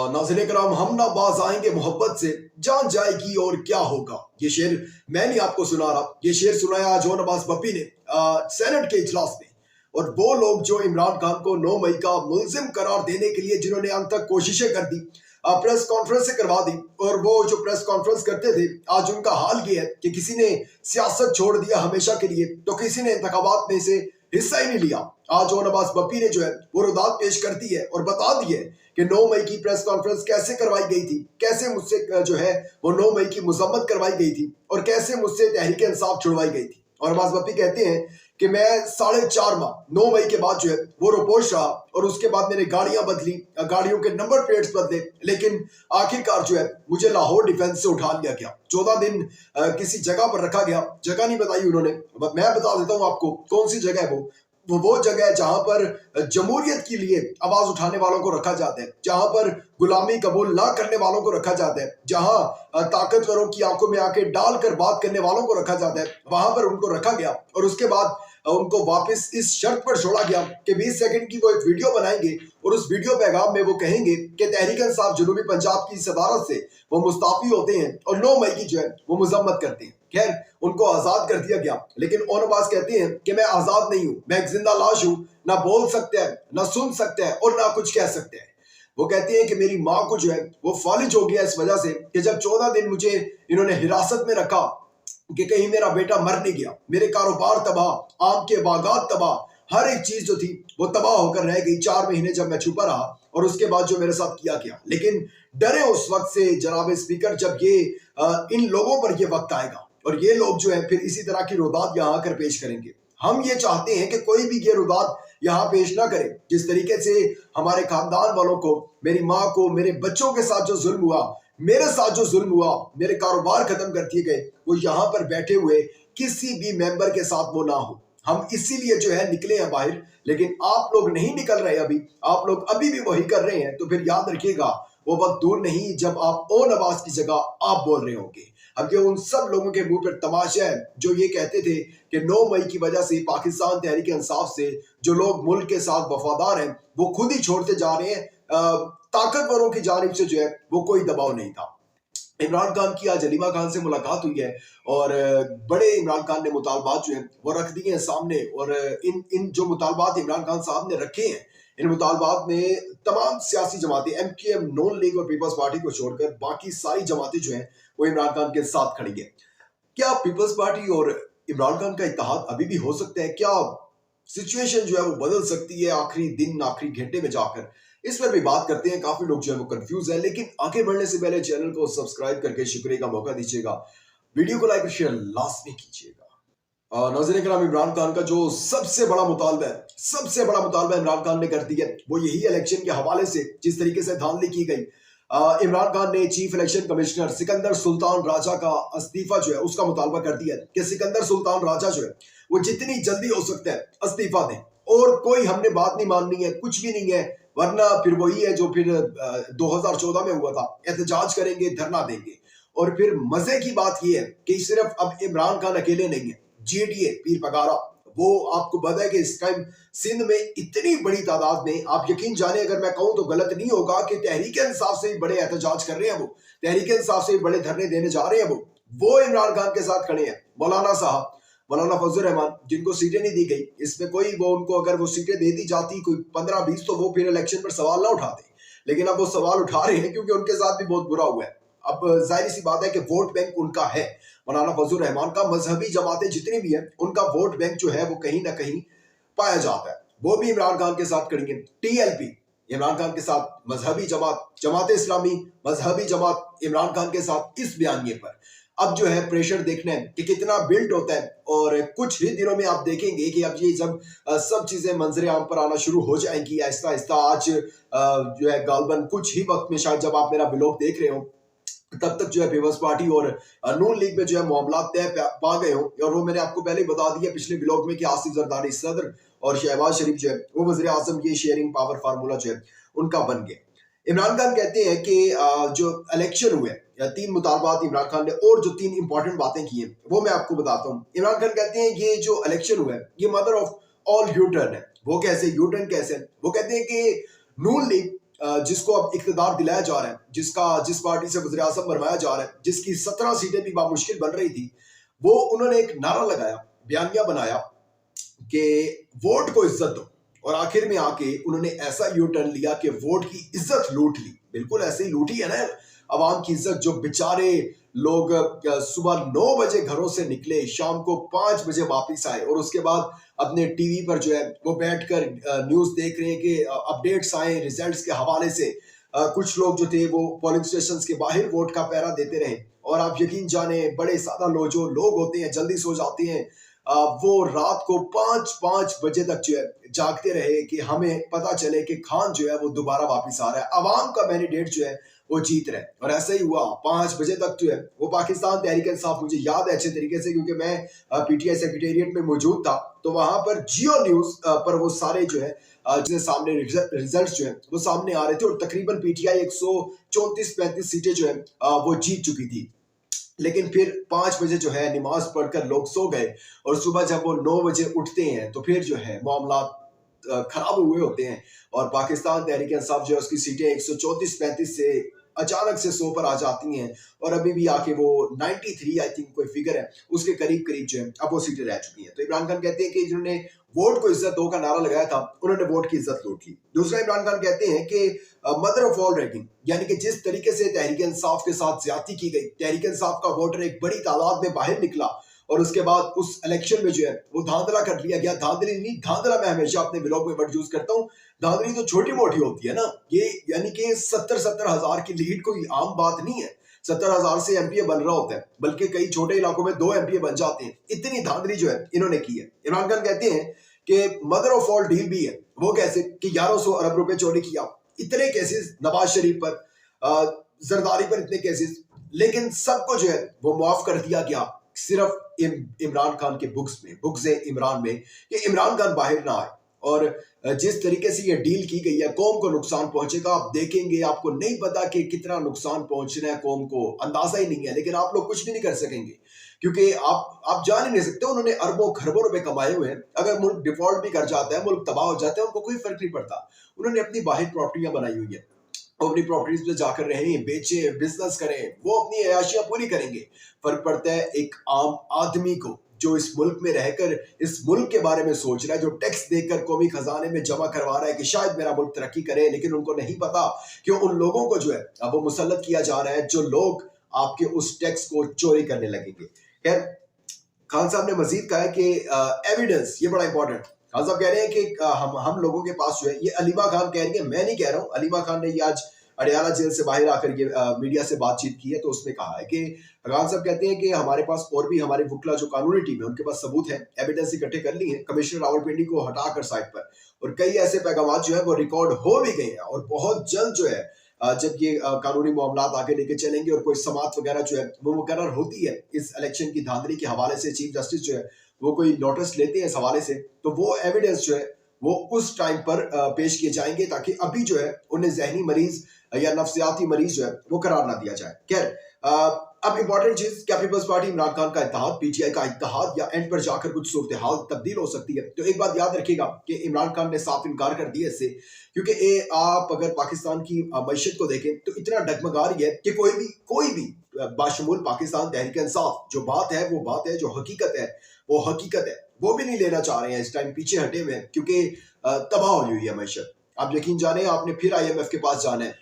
नाज़रीन कराम, हम ना बाज आएंगे मोहब्बत से, जान जाएगी और क्या होगा। ये शेर मैं नहीं आपको सुना रहा, ये शेर सुनाया आज अब्बास बप्पी ने सेनेट के इजलास में। और वो लोग जो इमरान खान को 9 मई का मुल्जिम करार देने के लिए जिन्होंने अंत तक कोशिशें कर दी, प्रेस कॉन्फ्रेंस से करवा दी, और वो जो प्रेस कॉन्फ्रेंस करते थे, आज उनका हाल ये है कि किसी ने सियासत छोड़ दिया हमेशा के लिए, तो किसी ने इंतखाबात में से हिस्सा ही नहीं लिया। आज अब्बास बप्पी ने जो है वो रुदात पेश कर दी है और बता दी है कि 9 मई की प्रेस कॉन्फ्रेंस कैसे करवाई गई थी, कैसे मुझसे जो है वो 9 मई की मजम्मत करवाई गई थी और कैसे मुझसे तहरीक इंसाफ छुड़वाई गई थी। और अब्बास बप्पी कहते हैं कि मैं 4.5 माह 9 मई के बाद जो है वो रोपोश रहा और उसके बाद मैंने गाड़ियां बदली, गाड़ियों के नंबर प्लेट्स बदले, लेकिन आखिरकार जो है मुझे लाहौर डिफेंस से उठा लिया गया। 14 दिन किसी जगह पर रखा गया, जगह नहीं बताई उन्होंने। मैं बता देता हूं आपको कौन सी जगह है वो जगह है जहां पर जमहूरियत के लिए आवाज उठाने वालों को रखा जाता है, जहां पर गुलामी कबूल ना करने वालों को रखा जाता है, जहां ताकतवरों की आंखों में आके डालकर बात करने वालों को रखा जाता है, वहां पर उनको रखा गया। और उसके बाद उनको वापस इस शर्त पर छोड़ा गया कि 20 सेकंड की वो एक वीडियो बनाएंगे और उस वीडियो पैगाम में वो कहेंगे कि तहरीक इंसाफ जनूबी पंजाब की सदारत से वो मुस्ताफी होते हैं और 9 मई की जो है वो मजम्मत करते हैं। खैर, उनको आजाद कर दिया गया, लेकिन अब्बास कहते हैं कि मैं आजाद नहीं हूं, मैं एक जिंदा लाश हूं, ना बोल सकता है, ना सुन सकता है और ना कुछ कह सकते हैं। वो कहते हैं कि मेरी माँ को जो है वो फालिज हो गया इस वजह से कि जब 14 दिन मुझे इन्होंने हिरासत में रखा कि कहीं मेरा बेटा मर नहीं गया, मेरे कारोबार तबाह, आम के बागात तबाह, हर एक चीज जो थी वो तबाह होकर रह गई। 4 महीने जब मैं छुपा रहा और उसके बाद जो मेरे साथ किया गया, लेकिन डरे उस वक्त से जनाब स्पीकर जब ये इन लोगों पर ये वक्त आएगा और ये लोग जो है फिर इसी तरह की रुदात यहाँ आकर पेश करेंगे। हम ये चाहते हैं कि कोई भी ये रुदात यहाँ पेश ना करे। जिस तरीके से हमारे खानदान वालों को, मेरी माँ को, मेरे बच्चों के साथ जो जुल्म हुआ, मेरे साथ जो जुल्म हुआ, मेरे कारोबार खत्म कर दिए गए, वो यहाँ पर बैठे हुए किसी भी मेंबर के साथ वो ना हो। हम इसीलिए जो है निकले हैं बाहर, लेकिन आप लोग नहीं निकल रहे अभी, आप लोग अभी भी वही कर रहे हैं। तो फिर याद रखिएगा वो वक्त दूर नहीं जब आप अब्बास की जगह आप बोल रहे होंगे। अब ये उन सब लोगों के मुंह पर तमाशा है जो ये कहते थे कि 9 मई की वजह से पाकिस्तान तहरीक इंसाफ से जो लोग मुल्क के साथ वफादार हैं वो खुद ही छोड़ते जा रहे हैं। ताकतवरों की जानिब से जो है वो कोई दबाव नहीं था। इमरान खान की आज अलीमा खान से मुलाकात हुई है और बड़े इमरान खान ने मुतालबात जो है वो रख दिए हैं सामने। और इन जो मुतालबात इमरान खान साहब ने रखे हैं, इन मुतालबात में तमाम सियासी जमातें, MKM, नून लीग और पीपल्स पार्टी को छोड़कर बाकी सारी जमातें जो हैं वो इमरान खान के साथ खड़ी है। क्या पीपल्स पार्टी और इमरान खान का इत्तेहाद अभी भी हो सकता है? क्या सिचुएशन जो है वो बदल सकती है आखिरी दिन, आखिरी घंटे में जाकर? इस पर भी बात करते हैं। काफी लोग जो है वो कंफ्यूज है, लेकिन आगे बढ़ने से पहले चैनल को सब्सक्राइब करके शुक्रिया का मौका दीजिएगा, वीडियो को लाइक और शेयर लाजमी कीजिएगा। नाज़रीन कराम, इमरान खान का जो सबसे बड़ा मुतालबा है, सबसे बड़ा मुतालबा इमरान खान ने कर दिया, वो यही इलेक्शन के हवाले से जिस तरीके से धांधली की गई। इमरान खान ने chief election commissioner Sikandar Sultan Raja का इस्तीफा जो है उसका मुतालबा कर दिया कि सिकंदर सुल्तान राजा जो है वो जितनी जल्दी हो सकता है इस्तीफा दें, और कोई हमने बात नहीं माननी है, कुछ भी नहीं है, वरना फिर वही है जो फिर 2014 में हुआ था, एहतजाज करेंगे, धरना देंगे। और फिर मजे की बात यह है कि सिर्फ अब इमरान खान अकेले नहीं है, GDA पीर पगारा, वो आपको पता है कि इस टाइम सिंध में इतनी बड़ी तादाद में, आप यकीन जाने अगर मैं कहूं तो गलत नहीं होगा कि तहरीक इंसाफ से भी बड़े एहतजाज कर रहे हैं, वो तहरीक इंसाफ से भी बड़े धरने देने जा रहे हैं, वो इमरान खान के साथ खड़े हैं। मौलाना साहब, मौलाना फजल रहमान, जिनको सीटें नहीं दी गई, इसमें कोई वो उनको अगर वो सीटें दे दी जाती कोई 15-20 तो वो फिर इलेक्शन पर सवाल ना उठाते, लेकिन अब वो सवाल उठा रहे हैं क्योंकि उनके साथ भी बहुत बुरा हुआ है। अब जाहिर सी बात है कि वोट बैंक उनका है, मौलाना फजल रहमान का, मजहबी जमातें जितनी भी हैं उनका वोट बैंक जो है वो कहीं ना कहीं पाया जाता है। वो भी इमरान खान के साथ खड़ी है। TLP इमरान खान के साथ, मजहबी जमात, जमात इस्लामी, मजहबी जमात इमरान खान के साथ इस बयानिए पर अब जो है प्रेशर देखना है कि कितना बिल्ड होता है। और कुछ ही दिनों में आप देखेंगे कि अब ये जब सब चीजें मंजरे आम पर आना शुरू हो जाएंगी आहिस्ता आहिस्ता, आज जो है गालबन कुछ ही वक्त में, शायद जब आप मेरा ब्लॉग देख रहे हो तब तक जो है पीपल्स पार्टी और नून लीग में जो है मामला तय पा गए हो। और वो मैंने आपको पहले बता दिया पिछले ब्लॉग में कि आसिफ जरदारी सदर और शहबाज शरीफ जो है वो वज़ीर आज़म, ये शेयरिंग पावर फार्मूला जो है उनका बन गया। इमरान खान कहते हैं कि जो इलेक्शन हुए, 3 मुतालबात इमरान खान ने और जो 3 इंपॉर्टेंट बातें की हैं वो मैं आपको बताता हूँ। इमरान खान कहते हैं ये जो इलेक्शन हुआ है ये mother of all U turn है। वो कैसे? यू टर्न कैसे? वो कहते हैं कि नून लीग जिसको अब इख्तिदार दिलाया जा रहा है, जिस पार्टी से वज़ीर आज़म बनवाया जा रहा है, जिसकी 17 सीटें भी बामुश्किल बन रही थी, वो उन्होंने एक नारा लगाया, बयानिया बनाया कि वोट को इज्जत दो, और आखिर में आके उन्होंने ऐसा यू टर्न लिया कि वोट की इज्जत लूट ली। बिल्कुल ऐसे ही लूटी है ना अवाम की इज्जत। जो बेचारे लोग सुबह 9 बजे घरों से निकले, शाम को 5 बजे वापस आए, और उसके बाद अपने टीवी पर जो है वो बैठकर न्यूज देख रहे हैं कि अपडेट्स आए रिजल्ट्स के हवाले से। कुछ लोग जो थे वो पोलिंग स्टेशन के बाहर वोट का पहरा देते रहे, और आप यकीन जाने बड़े सादा जो लोग होते हैं जल्दी सो जाते हैं, वो रात को 5-5 बजे तक जो है जागते रहे कि हमें पता चले कि खान जो है वो दोबारा वापस आ रहा है, अवाम का मैंडेट जो है वो जीत रहे। और ऐसा ही हुआ, 5 बजे तक जो है वो पाकिस्तान तहरीक इंसाफ, मुझे याद है अच्छे तरीके से क्योंकि मैं पीटीआई सेक्रेटेरिएट में मौजूद था, तो वहां पर जियो न्यूज पर वो सारे जो है जिसके सामने रिजल्ट्स जो है वो सामने आ रहे थे, और तकरीबन पीटीआई 134-35 सीटें जो है वो जीत चुकी थी। लेकिन फिर 5 बजे जो है नमाज पढ़कर लोग सो गए, और सुबह जब वो 9 बजे उठते हैं तो फिर जो है मामला खराब हुए होते हैं, और पाकिस्तान तहरीक इंसाफ जो है उसकी सीटें 134-35 से अचानक से 100 पर आ जाती हैं, और अभी भी आके वो 93 आई थिंक कोई फिगर है उसके करीब करीब जो है अब वो सीटें रह चुकी हैं। तो इमरान खान कहते हैं कि जिन्होंने वोट को इज्जत दो का नारा लगाया था उन्होंने वोट की इज्जत लूट ली। दूसरा, इमरान खान कहते हैं कि मदर ऑफ ऑल रैगिंग, यानी कि जिस तरीके से तहरीक इंसाफ के साथ ज्यादती की गई, तहरीक इंसाफ का वोटर एक बड़ी तादाद में बाहर निकला, और उसके बाद उस इलेक्शन में जो है वो धांधला कर लिया गया। धांधली नहीं, धांधला मैं हमेशा अपने ब्लॉग में वर्ड यूज करता हूँ। धांधली तो छोटी मोटी होती है ना, ये यानी कि 70-70 हजार की लीड कोई आम बात नहीं है। 70,000 से एमपीए बन रहा होता है, बल्कि कई छोटे इलाकों में 2 एमपीए बन जाते हैं। इतनी धांधली जो है इन्होंने की है। इमरान खान कहते हैं कि मदर ऑफ ऑल डील भी है। वो कैसे कि 1100 अरब रुपए चोरी किया, इतने केसेस नवाज शरीफ पर, जरदारी पर इतने केसेस, लेकिन सबको जो है वो माफ कर दिया गया सिर्फ इमरान खान के बुक्स इमरान में, कि इमरान खान बाहर ना आए। और जिस तरीके से ये डील की गई है, कौम को नुकसान पहुंचेगा, आप देखेंगे, आपको नहीं पता कि कितना नुकसान पहुंचना है कौम को, अंदाजा ही नहीं है, लेकिन आप लोग कुछ भी नहीं कर सकेंगे क्योंकि आप जान ही नहीं सकते। उन्होंने अरबों खरबों रुपए कमाए हुए हैं, अगर मुल्क डिफॉल्ट भी कर जाता है, मुल्क तबाह हो जाता है, उनको कोई फर्क नहीं पड़ता। उन्होंने अपनी बाहर प्रॉपर्टियां बनाई हुई है, अपनी प्रॉपर्टीज पे जाकर रहें, बेचें, बिजनेस करें, वो अपनी अयाशियां पूरी करेंगे। फर्क पड़ता है एक आम आदमी को जो इस मुल्क में रहकर इस मुल्क के बारे में सोच रहा है, जो टैक्स देकर कौमी खजाने में जमा करवा रहा है कि शायद मेरा मुल्क तरक्की करे, लेकिन उनको नहीं पता कि उन लोगों को जो है अब वो मुसल्लत किया जा रहा है, जो लोग आपके उस टैक्स को चोरी करने लगेंगे। खैर, खान साहब ने मजीद कहा है कि एविडेंस, ये बड़ा इंपॉर्टेंट। खान साहब कह रहे हैं कि हम लोगों के पास जो है, ये अलीमा खान कह रही है, मैं नहीं कह रहा हूँ, अलीमा खान ने ये आज अडियाला जेल से बाहर आकर के मीडिया से बातचीत की है, तो उसने कहा है कि खान साहब कहते हैं कि हमारे पास और भी हमारे वुकला जो कानूनी टीम है उनके पास सबूत है, एविडेंस इकट्ठे कर ली है कमिश्नर रावलपिंडी को हटाकर साइट पर, और कई ऐसे पैगाम जो है वो रिकॉर्ड हो भी गए हैं, और बहुत जल्द जो है जब ये कानूनी मामला आगे लेके चलेंगे और कोई समात वगैरह जो है वो मुकर्रर होती है इस इलेक्शन की धांधली के हवाले से, चीफ जस्टिस जो है वो कोई नोटिस लेते हैं इस हवाले से, तो वो एविडेंस जो है वो उस टाइम पर पेश किए जाएंगे, ताकि अभी जो है उन्हें जहनी मरीज या नफ्सियाती मरीज जो है वो करार ना दिया जाए। खैर, अब इंपॉर्टेंट चीज, क्या पीपल्स पार्टी इमरान खान का इत्तेहाद, पीटीआई का इत्तेहाद, या एंड पर जाकर कुछ सूरत हाल तब्दील हो सकती है? तो एक बात याद रखिएगा कि इमरान खान ने साफ इनकार कर दिया इससे, क्योंकि आप अगर पाकिस्तान की मैशत को देखें तो इतना डगमगा रही है कि कोई भी बाशमूल पाकिस्तान तहरीक इंसाफ जो बात है वो बात है, जो हकीकत है वो हकीकत है, वो भी नहीं लेना चाह रहे हैं। इस टाइम पीछे हटे हुए हैं क्योंकि तबाह हुई हुई है मैशत। आप यकीन जाने, आपने फिर IMF के पास जाना है,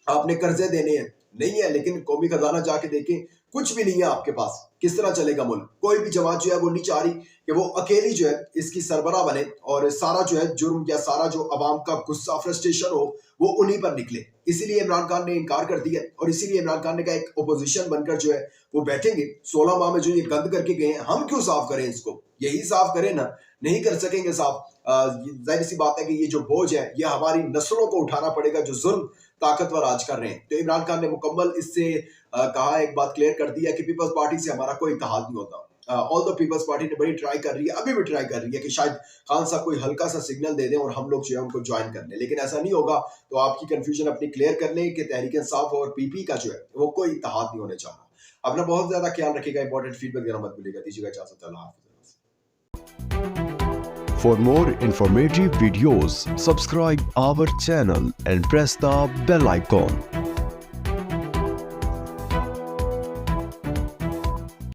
आपने कर्जे देने हैं, नहीं है, लेकिन कौमी खजाना जाके देखें, कुछ भी नहीं है आपके पास, किस तरह चलेगा मुल्क? कोई भी जमात जो है वो नहीं चाह रही कि वो अकेली जो है इसकी सरबराह बने, और सारा जो है जुर्म या सारा जो अवाम का गुस्सा फ्रस्ट्रेशन हो वो उन्हीं पर निकले। इसीलिए इमरान खान ने इनकार कर दिया, और इसीलिए इमरान खान ने कहा एक ओपोजिशन बनकर जो है वो बैठेंगे। 16 माह में जो ये गंद करके गए हैं, हम क्यों साफ करें इसको? यही साफ करें ना, नहीं कर सकेंगे साफ। जाहिर सी बात है कि ये जो बोझ है ये हमारी नस्लों को उठाना पड़ेगा, जो जुल्म ताकतवर आज कर रहे हैं। तो इमरान खान ने मुकम्मल इससे कहा, एक बात क्लियर कर दिया कि पीपल्स पार्टी से हमारा कोई इत्तेहाद नहीं होता। ऑल द पीपल्स पार्टी ने बड़ी ट्राई कर रही है, अभी भी ट्राई कर रही है कि शायद खान साहब कोई हल्का सा सिग्नल दे दें और हम लोग जो है उनको ज्वाइन कर लें, लेकिन ऐसा नहीं होगा। तो आपकी कंफ्यूजन अपनी क्लियर कर लें कि तहरीक इंसाफ और पीपी का जो है वो कोई इत्तेहाद नहीं होने चाह रहा। अपना बहुत ज्यादा ख्याल रखिएगा, इंपॉर्टेंट फीडबैक देना मत भूलिएगा। दीजिएगा इजाजत, अल्लाह हाफिज़। For more informative videos, subscribe our channel and press the bell icon.